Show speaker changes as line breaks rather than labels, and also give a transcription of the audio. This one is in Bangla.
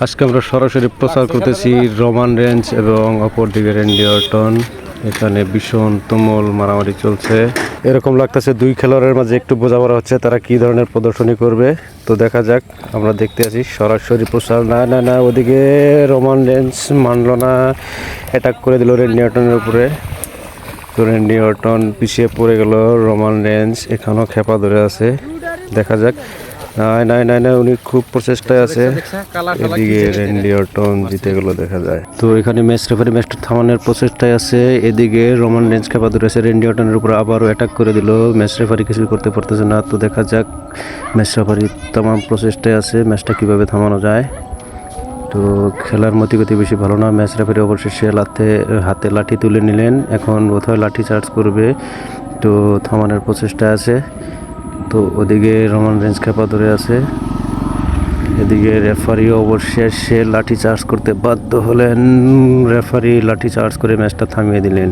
আজকে আমরা সরাসরি প্রচার করতেছি রোমান রেঞ্জ এবং অপরদিকে রেন্ডি অর্টন। এখানে ভীষণ তুমুল মারামারি চলছে। এরকম লাগতেছে দুই খেলোয়াড়ের মাঝে একটু বোঝাপড়া হচ্ছে, তারা কি ধরনের প্রদর্শনী করবে। তো দেখা যাক, আমরা দেখতে আছি সরাসরি প্রচার। না না না, ওদিকে রোমান রেঞ্জ মানল না, অ্যাটাক করে দিল রেন্ডি অর্টনের উপরে। তো রেন্ডি অর্টন পিছিয়ে পড়ে গেল, রোমান রেঞ্জ এখানেও খেপা ধরে আছে। দেখা যাক। নাই নাই নাই নাই, উনি খুব প্রচেষ্টায় আছে। এদিকে রেন্ডি অর্টন জিতে গেল দেখা যায়। তো এখানে ম্যাচ রেফারি ম্যাচটা থামানোর প্রচেষ্টায় আছে। এদিকে রোমান রেঞ্জ খেপা ধরেছে রেন্ডি অর্টনের উপর, আবারও অ্যাটাক করে দিল। ম্যাচ রেফারি কিছু করতে পারতেছে না। তো দেখা যাক, ম্যাচ রেফারি তামাম প্রচেষ্টায় আছে ম্যাচটা কিভাবে থামানো যায়। তো খেলার মতিগতি বেশি ভালো না। ম্যাচ রেফারি অবশেষে হাতে লাঠি তুলে নিলেন, এখন কোথাও লাঠি চার্জ করবে। তো থামানোর প্রচেষ্টা আছে। তো ওদিকে রোমান রেঞ্জ খেপা ধরে আছে। এদিকে রেফারি অবশেষে লাঠি চার্জ করতে বাধ্য হলেন। রেফারি লাঠি চার্জ করে ম্যাচটা থামিয়ে দিলেন।